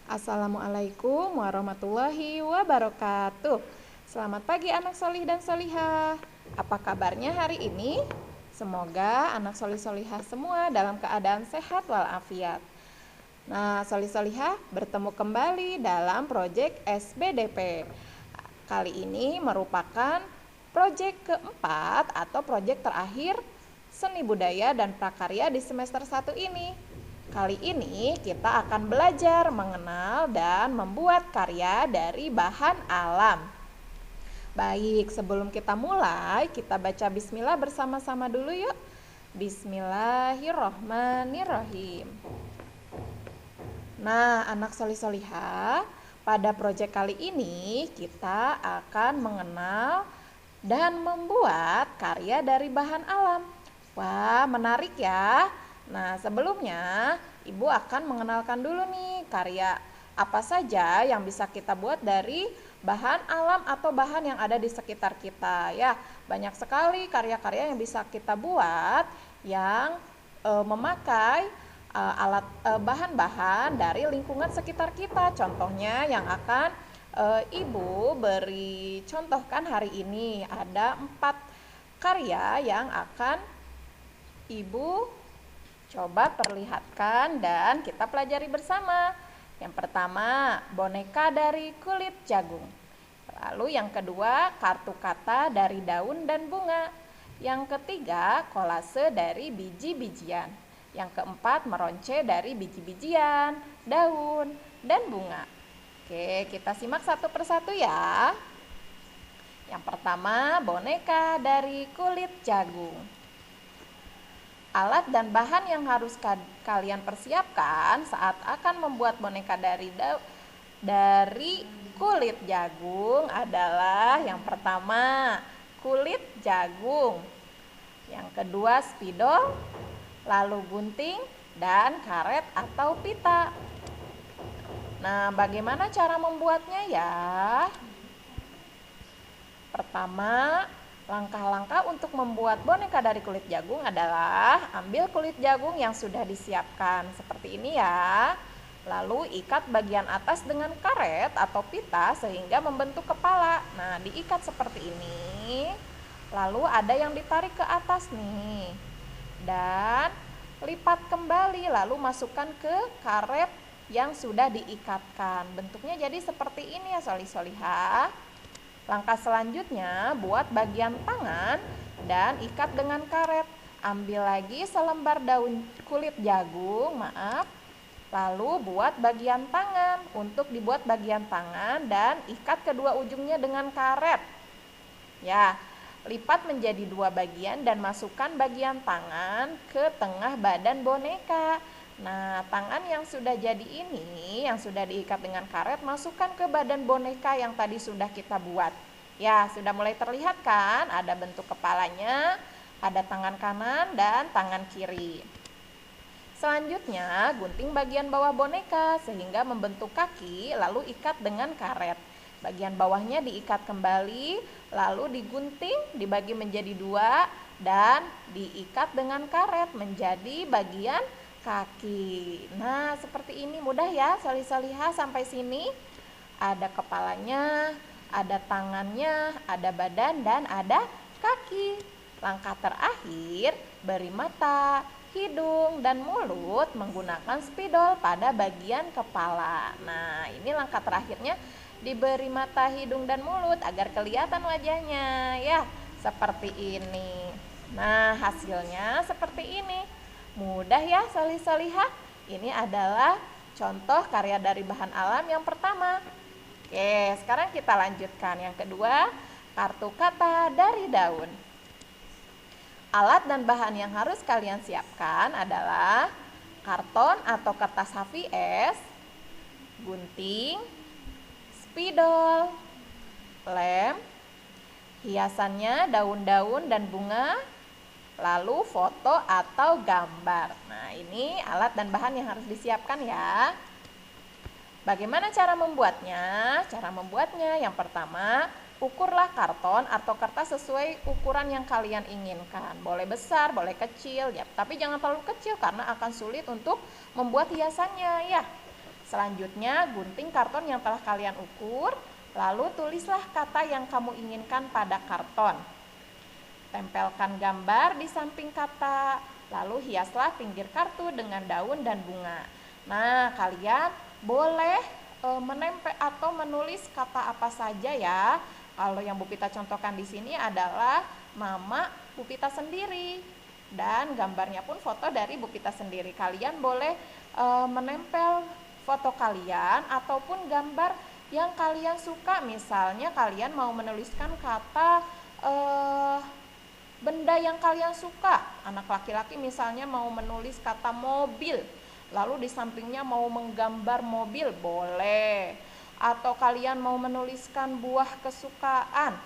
Assalamualaikum warahmatullahi wabarakatuh. Selamat pagi anak solih dan solihah. Apa kabarnya hari ini? Semoga anak solih solihah semua dalam keadaan sehat walafiat. Nah, solih solihah bertemu kembali dalam proyek SBDP. Kali ini merupakan proyek keempat atau proyek terakhir seni budaya dan prakarya di semester 1 ini. Kali ini kita akan belajar mengenal dan membuat karya dari bahan alam. Baik, sebelum kita mulai, kita baca bismillah bersama-sama dulu yuk. Bismillahirrohmanirrohim. Nah, anak solih-solihah, pada proyek kali ini kita akan mengenal dan membuat karya dari bahan alam. Wah, menarik ya. Nah, sebelumnya Ibu akan mengenalkan dulu nih karya apa saja yang bisa kita buat dari bahan alam atau bahan yang ada di sekitar kita ya. Banyak sekali karya-karya yang bisa kita buat yang memakai alat bahan-bahan dari lingkungan sekitar kita. Contohnya yang akan Ibu beri contohkan hari ini ada 4 karya yang akan Ibu coba perlihatkan dan kita pelajari bersama. Yang pertama, boneka dari kulit jagung. Lalu yang kedua, kartu kata dari daun dan bunga. Yang ketiga, kolase dari biji-bijian. Yang keempat, meronce dari biji-bijian, daun, dan bunga. Oke, kita simak satu persatu ya. Yang pertama, boneka dari kulit jagung. Alat dan bahan yang harus kalian persiapkan saat akan membuat boneka dari kulit jagung adalah yang pertama kulit jagung, yang kedua spidol, lalu gunting dan karet atau pita. Nah, bagaimana cara membuatnya ya? Pertama, langkah-langkah untuk membuat boneka dari kulit jagung adalah ambil kulit jagung yang sudah disiapkan seperti ini ya. Lalu ikat bagian atas dengan karet atau pita sehingga membentuk kepala. Nah, diikat seperti ini. Lalu ada yang ditarik ke atas nih. Dan lipat kembali lalu masukkan ke karet yang sudah diikatkan. Bentuknya jadi seperti ini ya solih-solihah. Langkah selanjutnya, buat bagian tangan dan ikat dengan karet. Ambil lagi selembar daun kulit jagung, lalu buat bagian tangan. Untuk dibuat bagian tangan dan ikat kedua ujungnya dengan karet. Ya, lipat menjadi 2 bagian dan masukkan bagian tangan ke tengah badan boneka. Nah, tangan yang sudah jadi ini, yang sudah diikat dengan karet, masukkan ke badan boneka yang tadi sudah kita buat. Ya, sudah mulai terlihat kan? Ada bentuk kepalanya, ada tangan kanan dan tangan kiri. Selanjutnya, gunting bagian bawah boneka sehingga membentuk kaki, lalu ikat dengan karet. Bagian bawahnya diikat kembali, lalu digunting, dibagi menjadi 2, dan diikat dengan karet menjadi bagian kaki. Nah, seperti ini mudah ya solih-solihah sampai sini. Ada kepalanya, ada tangannya, ada badan dan ada kaki. Langkah terakhir, beri mata, hidung dan mulut menggunakan spidol pada bagian kepala. Nah, ini langkah terakhirnya, diberi mata, hidung dan mulut agar kelihatan wajahnya ya, seperti ini. Nah, hasilnya seperti ini. Mudah ya solih-solihah. Ini adalah contoh karya dari bahan alam yang pertama. Oke, sekarang kita lanjutkan. Yang kedua, kartu kata dari daun. Alat dan bahan yang harus kalian siapkan adalah karton atau kertas HVS, gunting, spidol, lem, hiasannya daun-daun dan bunga, lalu foto atau gambar. Nah, ini alat dan bahan yang harus disiapkan ya. Bagaimana cara membuatnya? Cara membuatnya yang pertama, ukurlah karton atau kertas sesuai ukuran yang kalian inginkan. Boleh besar, boleh kecil ya, tapi jangan terlalu kecil karena akan sulit untuk membuat hiasannya ya. Selanjutnya, gunting karton yang telah kalian ukur, lalu tulislah kata yang kamu inginkan pada karton. Tempelkan gambar di samping kata, lalu hiaslah pinggir kartu dengan daun dan bunga. Nah, kalian boleh menempel atau menulis kata apa saja ya. Kalau yang Bu Pita contohkan di sini adalah nama Bu Pita sendiri. Dan gambarnya pun foto dari Bu Pita sendiri. Kalian boleh menempel foto kalian ataupun gambar yang kalian suka. Misalnya kalian mau menuliskan kata benda yang kalian suka. Anak laki-laki misalnya mau menulis kata mobil, lalu di sampingnya mau menggambar mobil, boleh. Atau kalian mau menuliskan buah kesukaan,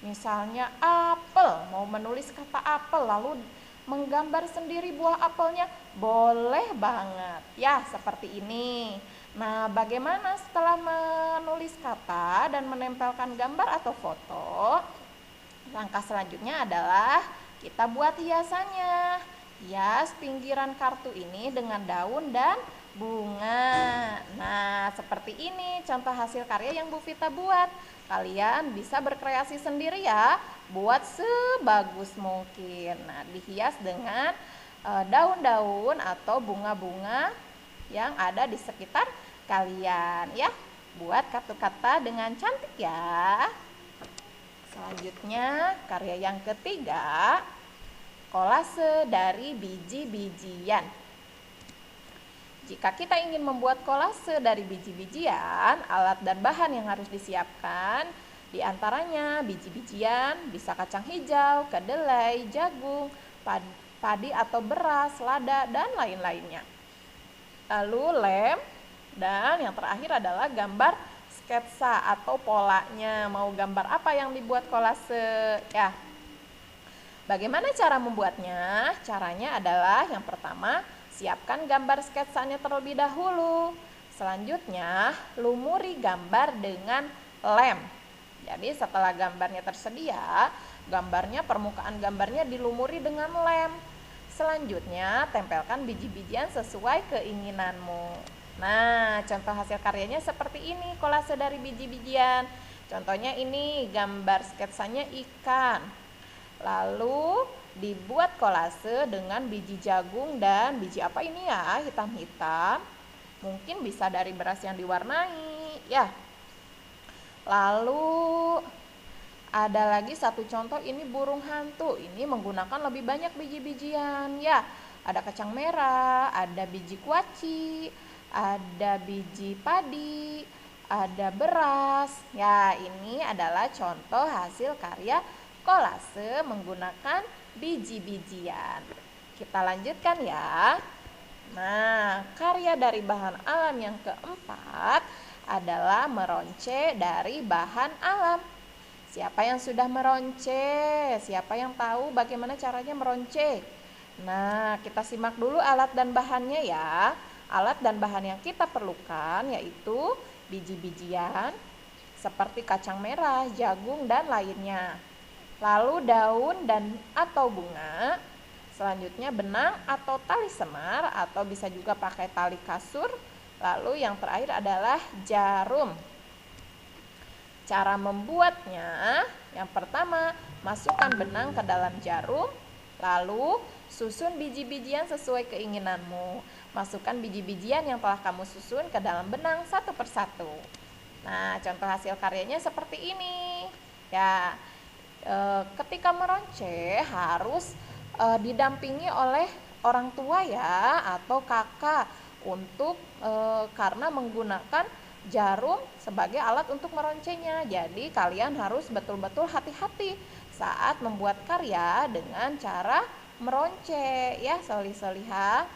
misalnya apel, mau menulis kata apel lalu menggambar sendiri buah apelnya, boleh banget ya, seperti ini. Nah, bagaimana setelah menulis kata dan menempelkan gambar atau foto? Langkah selanjutnya adalah kita buat hiasannya. Hias pinggiran kartu ini dengan daun dan bunga. Nah, seperti ini contoh hasil karya yang Bu Vita buat. Kalian bisa berkreasi sendiri ya, buat sebagus mungkin. Nah, dihias dengan daun-daun atau bunga-bunga yang ada di sekitar kalian ya. Buat kartu kata dengan cantik ya. Selanjutnya, karya yang ketiga, kolase dari biji-bijian. Jika kita ingin membuat kolase dari biji-bijian, alat dan bahan yang harus disiapkan diantaranya biji-bijian, bisa kacang hijau, kedelai, jagung, padi atau beras, lada, dan lain-lainnya. Lalu lem, dan yang terakhir adalah gambar sketsa atau polanya. Mau gambar apa yang dibuat kolase ya. Bagaimana cara membuatnya? Caranya adalah yang pertama, siapkan gambar sketsanya terlebih dahulu. Selanjutnya, lumuri gambar dengan lem. Jadi setelah gambarnya tersedia, permukaan gambarnya dilumuri dengan lem. Selanjutnya, tempelkan biji-bijian sesuai keinginanmu. Nah, contoh hasil karyanya seperti ini, kolase dari biji-bijian. Contohnya ini gambar sketsanya ikan. Lalu dibuat kolase dengan biji jagung dan biji apa ini ya, hitam-hitam. Mungkin bisa dari beras yang diwarnai ya. Lalu ada lagi satu contoh, ini burung hantu. Ini menggunakan lebih banyak biji-bijian ya. Ada kacang merah, ada biji kuaci, ada biji padi, ada beras. Ya, ini adalah contoh hasil karya kolase menggunakan biji-bijian. Kita lanjutkan ya. Nah, karya dari bahan alam yang keempat adalah meronce dari bahan alam. Siapa yang sudah meronce? Siapa yang tahu bagaimana caranya meronce? Nah, kita simak dulu alat dan bahannya ya. Alat dan bahan yang kita perlukan yaitu biji-bijian seperti kacang merah, jagung, dan lainnya. Lalu daun dan atau bunga. Selanjutnya benang atau tali semar atau bisa juga pakai tali kasur. Lalu yang terakhir adalah jarum. Cara membuatnya, yang pertama, masukkan benang ke dalam jarum. Lalu susun biji-bijian sesuai keinginanmu. Masukkan biji-bijian yang telah kamu susun ke dalam benang satu persatu. Nah, contoh hasil karyanya seperti ini. Ya, ketika meronce harus didampingi oleh orang tua ya atau kakak untuk karena menggunakan jarum sebagai alat untuk meroncenya. Jadi kalian harus betul-betul hati-hati saat membuat karya dengan cara meronce ya, soli-soliha.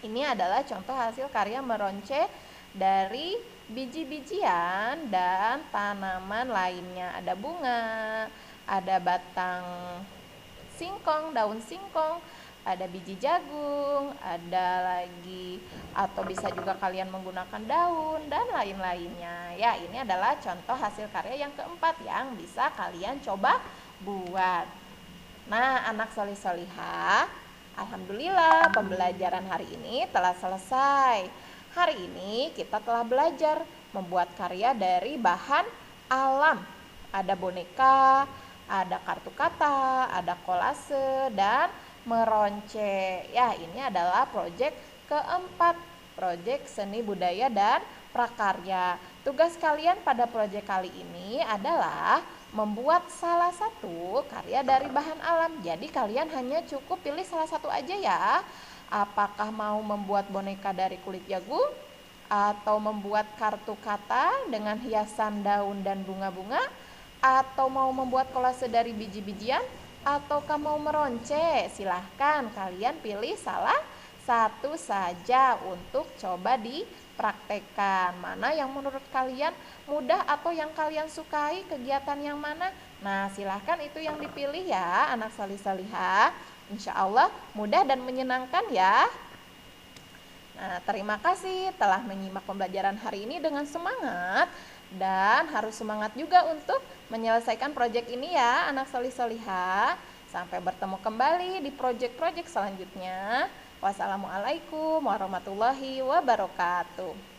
Ini adalah contoh hasil karya meronce dari biji-bijian dan tanaman lainnya. Ada bunga, ada batang singkong, daun singkong, ada biji jagung, ada lagi atau bisa juga kalian menggunakan daun dan lain-lainnya. Ya, ini adalah contoh hasil karya yang keempat yang bisa kalian coba buat. Nah, anak solih-solihah, alhamdulillah pembelajaran hari ini telah selesai. Hari ini kita telah belajar membuat karya dari bahan alam. Ada boneka, ada kartu kata, ada kolase, dan meronce. Ya, ini adalah proyek keempat, proyek seni budaya dan prakarya. Tugas kalian pada proyek kali ini adalah membuat salah satu karya dari bahan alam. Jadi kalian hanya cukup pilih salah satu aja ya. Apakah mau membuat boneka dari kulit jagung, atau membuat kartu kata dengan hiasan daun dan bunga-bunga, atau mau membuat kolase dari biji-bijian, ataukah mau meronce? Silahkan kalian pilih salah satu saja untuk coba dipraktekkan. Mana yang menurut kalian mudah atau yang kalian sukai, kegiatan yang mana? Nah, silahkan itu yang dipilih ya anak salih-salihah. Insya Allah mudah dan menyenangkan ya. Nah, terima kasih telah menyimak pembelajaran hari ini dengan semangat. Dan harus semangat juga untuk menyelesaikan proyek ini ya anak salih-salihah. Sampai bertemu kembali di proyek-proyek selanjutnya. Wassalamualaikum warahmatullahi wabarakatuh.